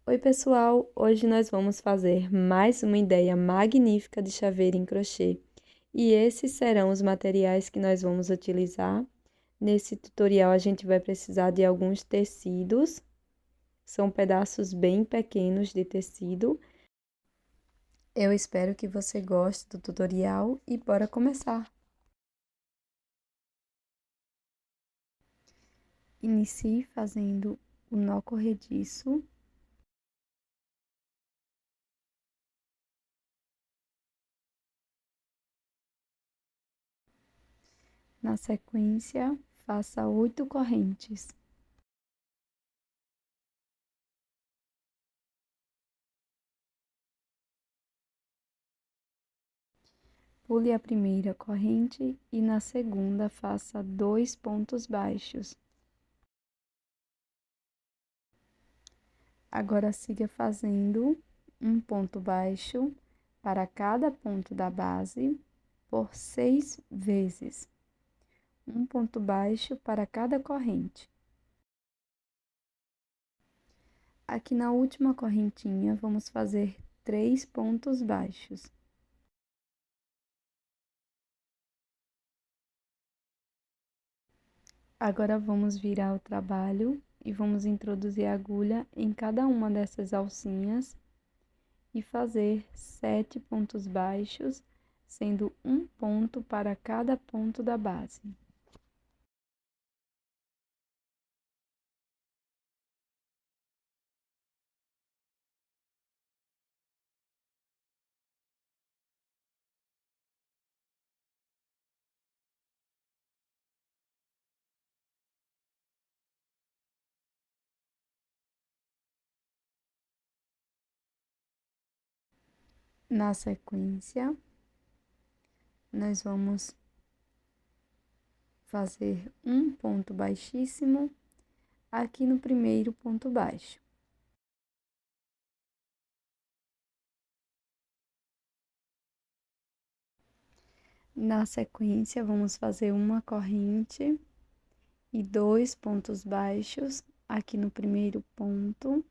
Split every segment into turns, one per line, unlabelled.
Oi, pessoal! Hoje nós vamos fazer mais uma ideia magnífica de chaveiro em crochê. E esses serão os materiais que nós vamos utilizar. Nesse tutorial a gente vai precisar de alguns tecidos. São pedaços bem pequenos de tecido. Eu espero que você goste do tutorial e bora começar! Inicie fazendo o nó corrediço. Na sequência, faça 8 correntes. Pule a primeira corrente e na segunda faça 2 pontos baixos. Agora siga fazendo um ponto baixo para cada ponto da base por 6 vezes. Um ponto baixo para cada corrente. Aqui na última correntinha, vamos fazer 3 pontos baixos. Agora, vamos virar o trabalho e vamos introduzir a agulha em cada uma dessas alcinhas e fazer 7 pontos baixos, sendo um ponto para cada ponto da base. Na sequência, nós vamos fazer um ponto baixíssimo aqui no primeiro ponto baixo. Na sequência, vamos fazer uma corrente e 2 pontos baixos aqui no primeiro ponto.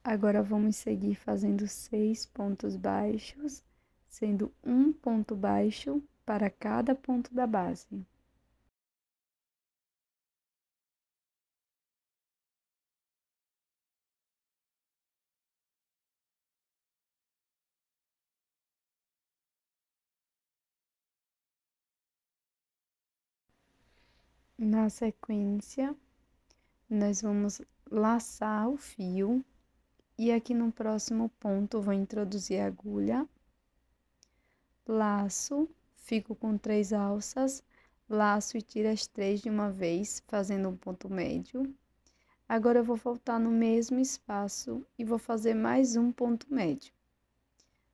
Agora, vamos seguir fazendo 6 pontos baixos, sendo um ponto baixo para cada ponto da base. Na sequência, nós vamos laçar o fio e aqui no próximo ponto vou introduzir a agulha, laço, fico com 3 alças, laço e tiro as 3 de uma vez, fazendo um ponto médio. Agora, eu vou voltar no mesmo espaço e vou fazer mais um ponto médio.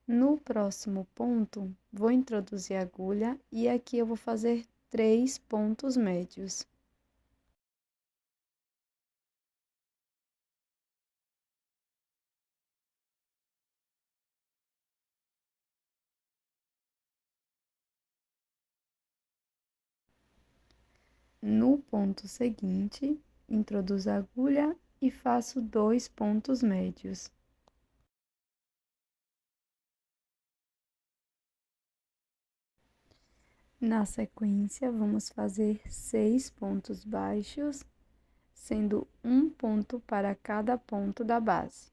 No próximo ponto, vou introduzir a agulha e aqui eu vou fazer 3 pontos médios. No ponto seguinte, introduzo a agulha e faço 2 pontos médios. Na sequência, vamos fazer 6 pontos baixos, sendo um ponto para cada ponto da base.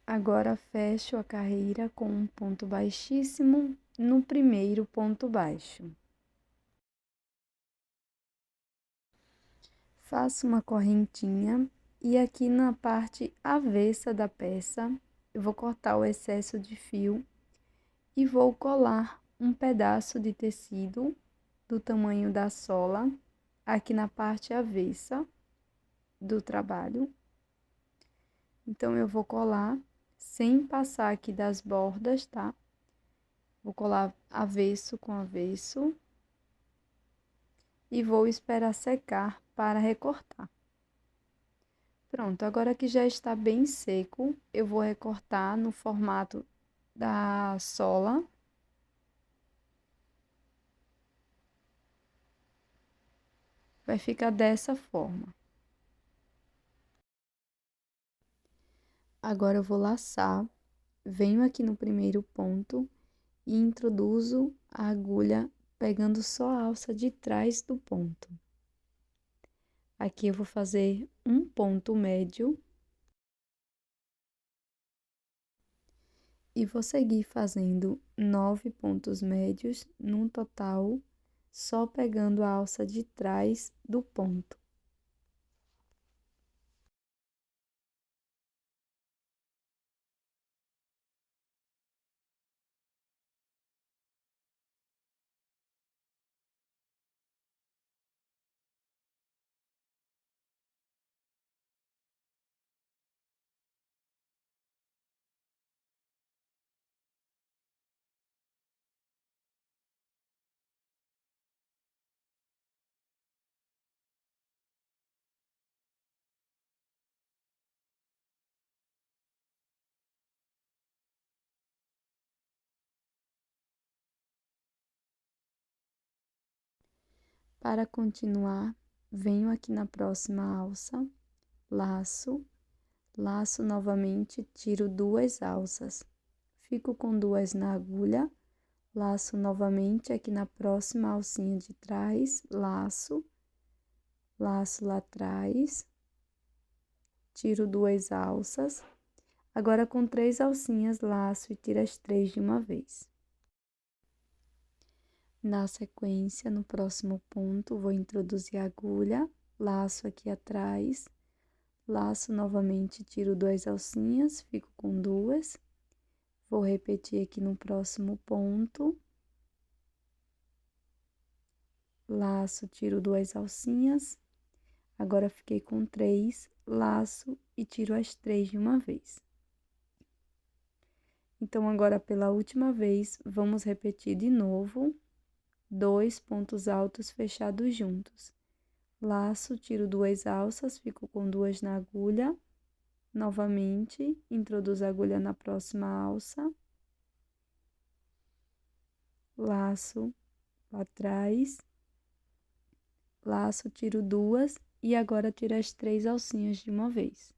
Agora, fecho a carreira com um ponto baixíssimo no primeiro ponto baixo. Faço uma correntinha e aqui na parte avessa da peça, eu vou cortar o excesso de fio e vou colar um pedaço de tecido do tamanho da sola aqui na parte avessa do trabalho. Então, eu vou colar sem passar aqui das bordas, tá? Vou colar avesso com avesso e vou esperar secar para recortar. Pronto, agora que já está bem seco, eu vou recortar no formato da sola. Vai ficar dessa forma. Agora eu vou laçar, venho aqui no primeiro ponto e introduzo a agulha pegando só a alça de trás do ponto. Aqui eu vou fazer um ponto médio e vou seguir fazendo 9 pontos médios num total, só pegando a alça de trás do ponto. Para continuar, venho aqui na próxima alça, laço, laço novamente, tiro 2 alças, fico com 2 na agulha, laço novamente aqui na próxima alcinha de trás, laço, laço lá atrás, tiro 2 alças, agora com 3 alcinhas, laço e tiro as 3 de uma vez. Na sequência, no próximo ponto, vou introduzir a agulha, laço aqui atrás, laço novamente, tiro 2 alcinhas, fico com 2. Vou repetir aqui no próximo ponto. Laço, tiro 2 alcinhas. Agora, fiquei com 3, laço e tiro as 3 de uma vez. Então, agora, pela última vez, vamos repetir de novo 2 pontos altos fechados juntos. Laço, tiro 2 alças, fico com 2 na agulha. Novamente, introduzo a agulha na próxima alça. Laço lá atrás. Laço, tiro 2 e agora tiro as 3 alcinhas de uma vez.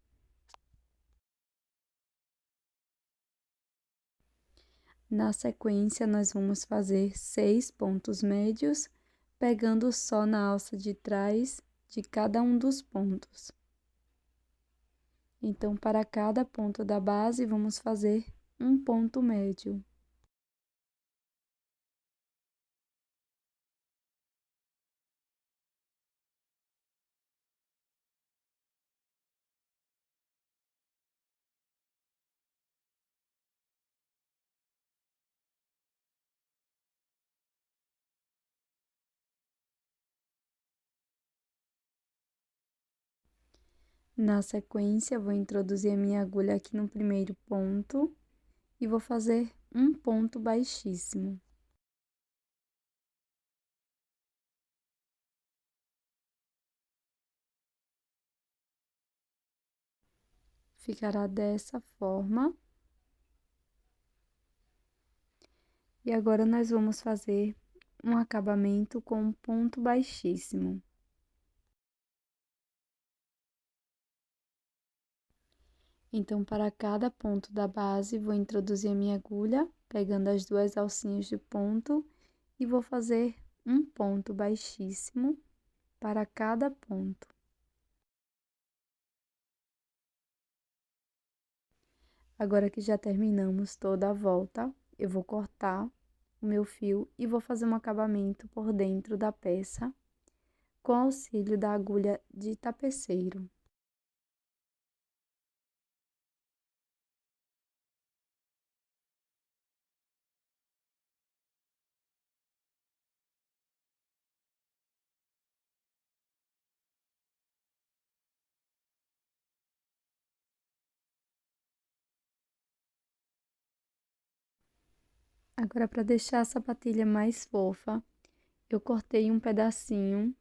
Na sequência, nós vamos fazer 6 pontos médios, pegando só na alça de trás de cada um dos pontos. Então, para cada ponto da base, vamos fazer um ponto médio. Na sequência, vou introduzir a minha agulha aqui no primeiro ponto e vou fazer um ponto baixíssimo. Ficará dessa forma. E agora, nós vamos fazer um acabamento com um ponto baixíssimo. Então, para cada ponto da base, vou introduzir a minha agulha, pegando as 2 alcinhas de ponto, e vou fazer um ponto baixíssimo para cada ponto. Agora que já terminamos toda a volta, eu vou cortar o meu fio e vou fazer um acabamento por dentro da peça, com auxílio da agulha de tapeceiro. Agora, para deixar a sapatilha mais fofa, eu cortei um pedacinho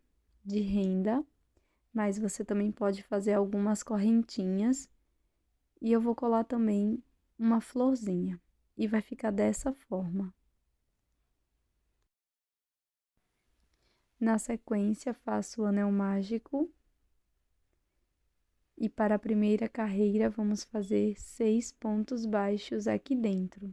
de renda, mas você também pode fazer algumas correntinhas. E eu vou colar também uma florzinha. E vai ficar dessa forma. Na sequência, faço o anel mágico. E para a primeira carreira, vamos fazer 6 pontos baixos aqui dentro.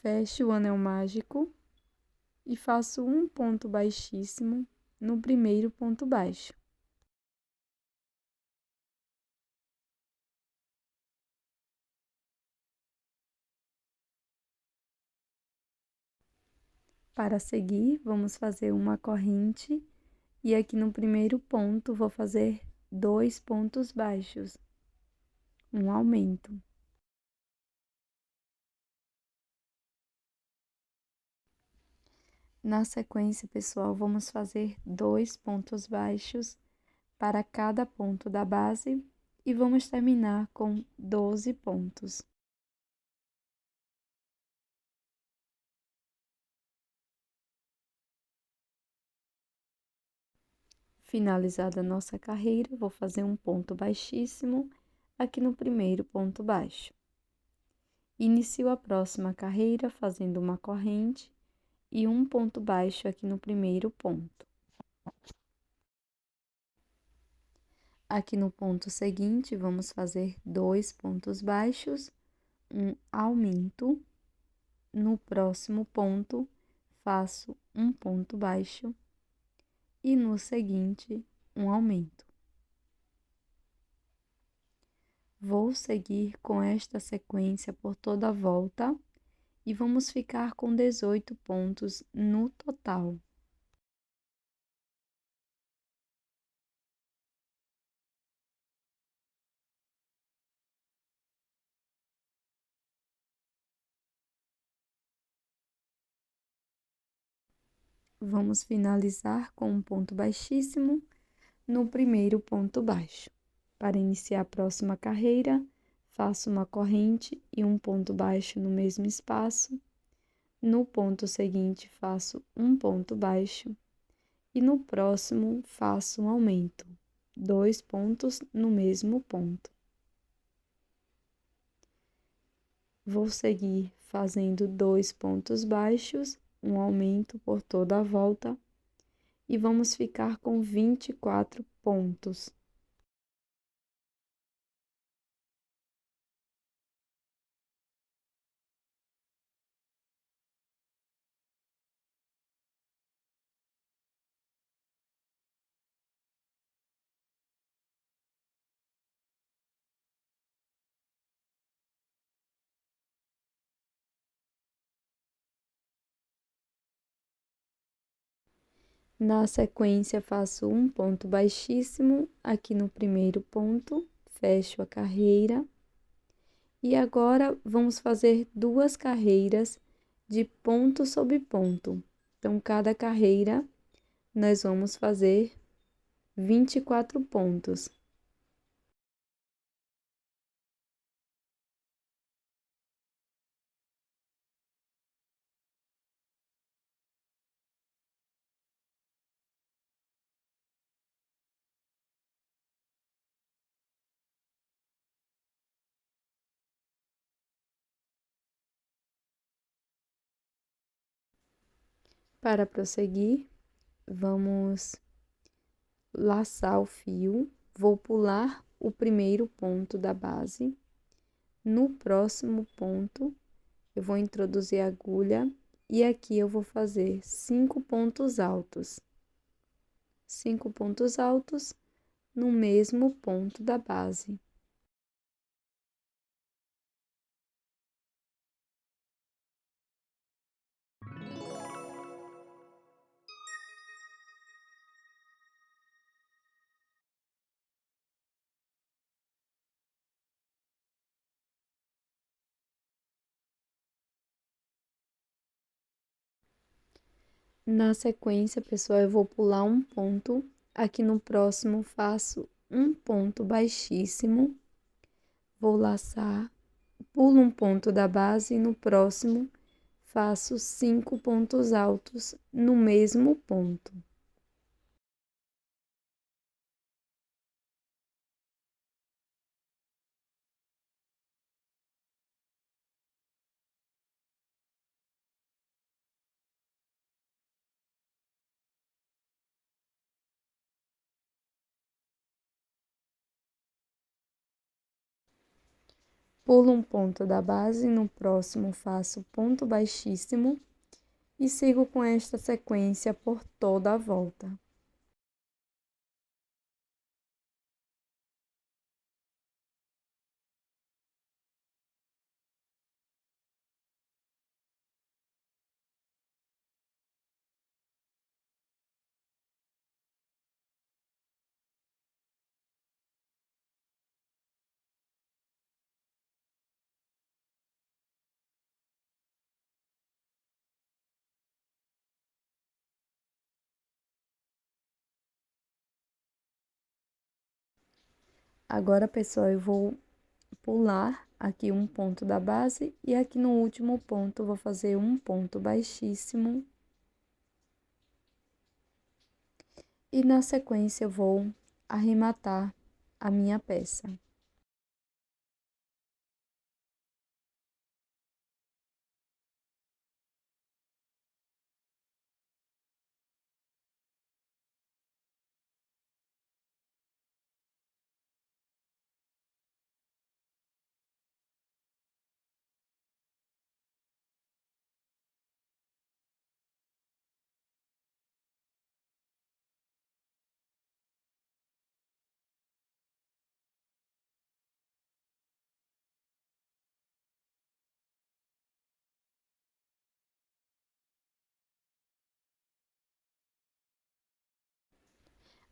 Fecho o anel mágico e faço um ponto baixíssimo no primeiro ponto baixo. Para seguir, vamos fazer uma corrente e aqui no primeiro ponto vou fazer 2 pontos baixos, um aumento. Na sequência, pessoal, vamos fazer 2 pontos baixos para cada ponto da base e vamos terminar com 12 pontos. Finalizada a nossa carreira, vou fazer um ponto baixíssimo aqui no primeiro ponto baixo. Inicio a próxima carreira fazendo uma corrente e um ponto baixo aqui no primeiro ponto. Aqui no ponto seguinte, vamos fazer 2 pontos baixos, um aumento. No próximo ponto, faço um ponto baixo e no seguinte, um aumento. Vou seguir com esta sequência por toda a volta e vamos ficar com 18 pontos no total. Vamos finalizar com um ponto baixíssimo no primeiro ponto baixo. Para iniciar a próxima carreira, faço uma corrente e um ponto baixo no mesmo espaço. No ponto seguinte, faço um ponto baixo e no próximo faço um aumento, 2 pontos no mesmo ponto. Vou seguir fazendo 2 pontos baixos, um aumento por toda a volta e vamos ficar com 24 pontos. Na sequência, faço um ponto baixíssimo aqui no primeiro ponto, fecho a carreira. E agora, vamos fazer 2 carreiras de ponto sobre ponto. Então, cada carreira, nós vamos fazer 24 pontos. Para prosseguir, vamos laçar o fio, vou pular o primeiro ponto da base. No próximo ponto, eu vou introduzir a agulha e aqui eu vou fazer 5 pontos altos. 5 pontos altos no mesmo ponto da base. Na sequência, pessoal, eu vou pular um ponto. Aqui no próximo, faço um ponto baixíssimo. Vou laçar, pulo um ponto da base e no próximo, faço 5 pontos altos no mesmo ponto. Pulo um ponto da base, no próximo faço ponto baixíssimo e sigo com esta sequência por toda a volta. Agora, pessoal, eu vou pular aqui um ponto da base e aqui no último ponto vou fazer um ponto baixíssimo. E na sequência eu vou arrematar a minha peça.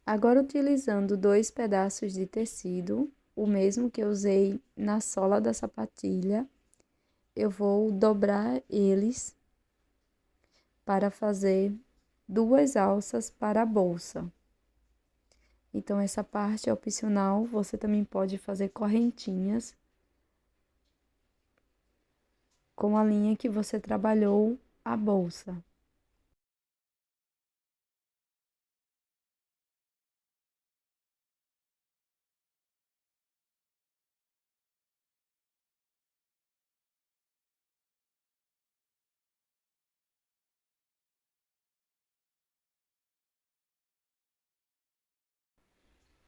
Agora, utilizando 2 pedaços de tecido, o mesmo que eu usei na sola da sapatilha, eu vou dobrar eles para fazer 2 alças para a bolsa. Então, essa parte é opcional, você também pode fazer correntinhas com a linha que você trabalhou a bolsa.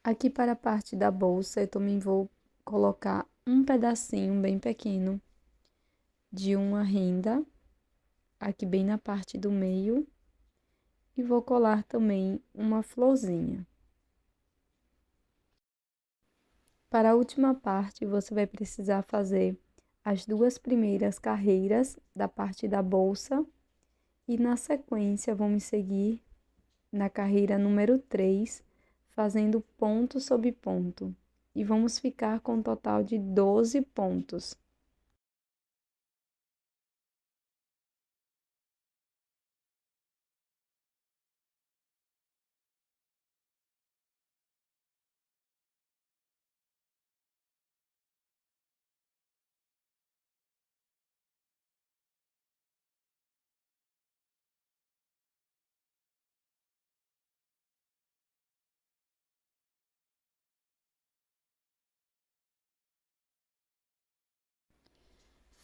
Aqui para a parte da bolsa, eu também vou colocar um pedacinho bem pequeno de uma renda, aqui bem na parte do meio, e vou colar também uma florzinha. Para a última parte, você vai precisar fazer as 2 primeiras carreiras da parte da bolsa e na sequência vamos seguir na carreira número 3, fazendo ponto sobre ponto. E vamos ficar com um total de 12 pontos.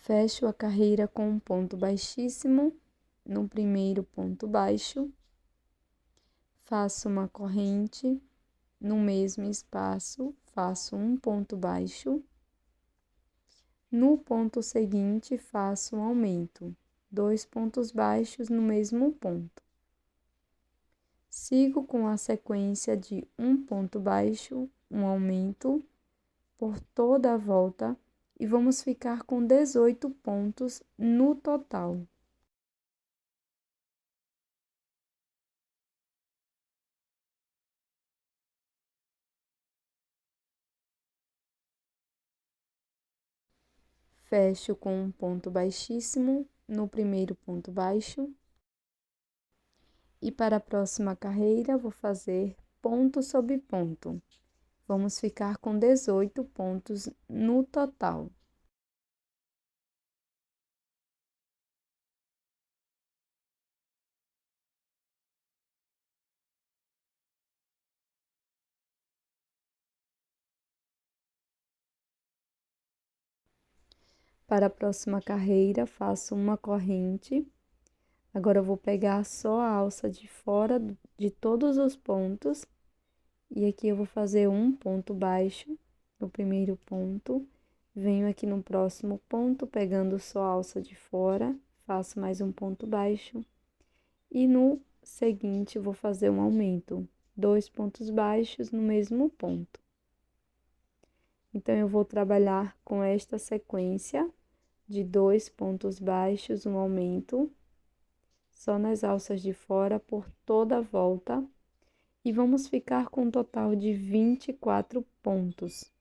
Fecho a carreira com um ponto baixíssimo no primeiro ponto baixo, faço uma corrente, no mesmo espaço, faço um ponto baixo, no ponto seguinte, faço um aumento, 2 pontos baixos no mesmo ponto. Sigo com a sequência de um ponto baixo, um aumento, por toda a volta e vamos ficar com 18 pontos no total. Fecho com um ponto baixíssimo no primeiro ponto baixo, E para a próxima carreira, vou fazer ponto sobre ponto. Vamos ficar com 18 pontos no total. Para a próxima carreira, faço uma corrente. Agora eu vou pegar só a alça de fora de todos os pontos. E aqui eu vou fazer um ponto baixo no primeiro ponto. Venho aqui no próximo ponto, pegando só a alça de fora, faço mais um ponto baixo. E no seguinte, vou fazer um aumento, 2 pontos baixos no mesmo ponto. Então, eu vou trabalhar com esta sequência de 2 pontos baixos, um aumento, só nas alças de fora por toda a volta. E vamos ficar com um total de 24 pontos.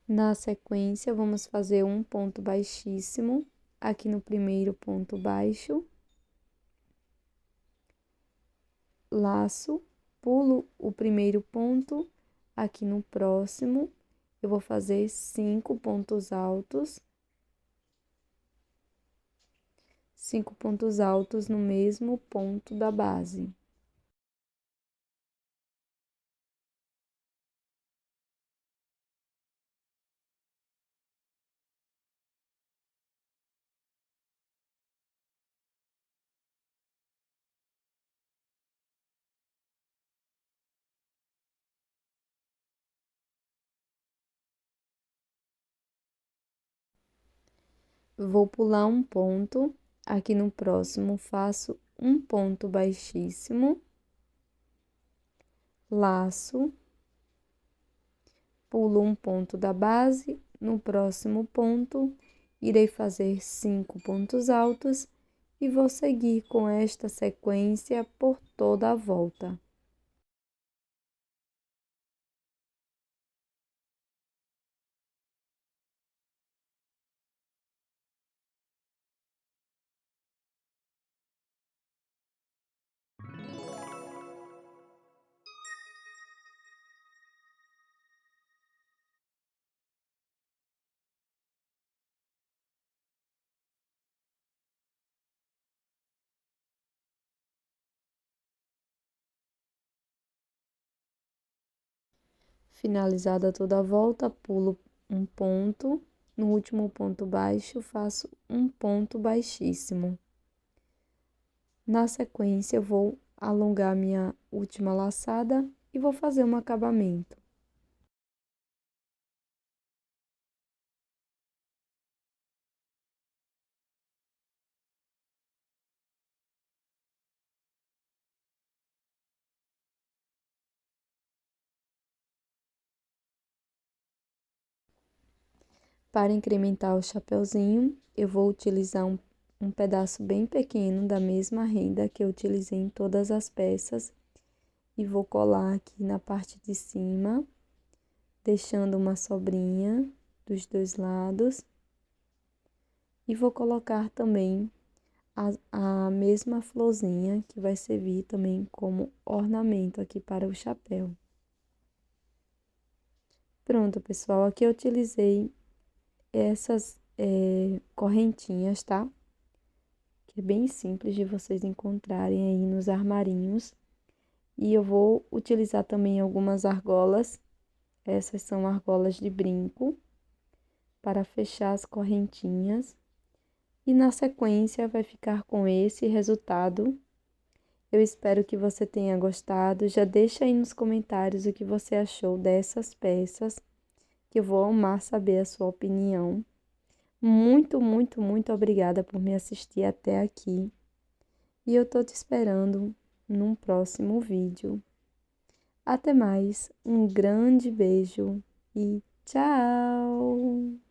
Na sequência, vamos fazer um ponto baixíssimo aqui no primeiro ponto baixo, laço, pulo o primeiro ponto, aqui no próximo, eu vou fazer 5 pontos altos, 5 pontos altos no mesmo ponto da base. Vou pular um ponto, aqui no próximo faço um ponto baixíssimo, laço, pulo um ponto da base, no próximo ponto irei fazer 5 pontos altos e vou seguir com esta sequência por toda a volta. Finalizada toda a volta, pulo um ponto, no último ponto baixo faço um ponto baixíssimo. Na sequência, eu vou alongar minha última laçada e vou fazer um acabamento. Para incrementar o chapeuzinho, eu vou utilizar um pedaço bem pequeno da mesma renda que eu utilizei em todas as peças e vou colar aqui na parte de cima, deixando uma sobrinha dos dois lados. E vou colocar também a mesma florzinha que vai servir também como ornamento aqui para o chapéu. Pronto, pessoal, aqui eu utilizei essas correntinhas, tá? Que é bem simples de vocês encontrarem aí nos armarinhos. E eu vou utilizar também algumas argolas, essas são argolas de brinco, para fechar as correntinhas. E na sequência vai ficar com esse resultado. Eu espero que você tenha gostado. Já deixa aí nos comentários o que você achou dessas peças, que eu vou amar saber a sua opinião. Muito, muito, muito obrigada por me assistir até aqui. E eu tô te esperando num próximo vídeo. Até mais, um grande beijo e tchau!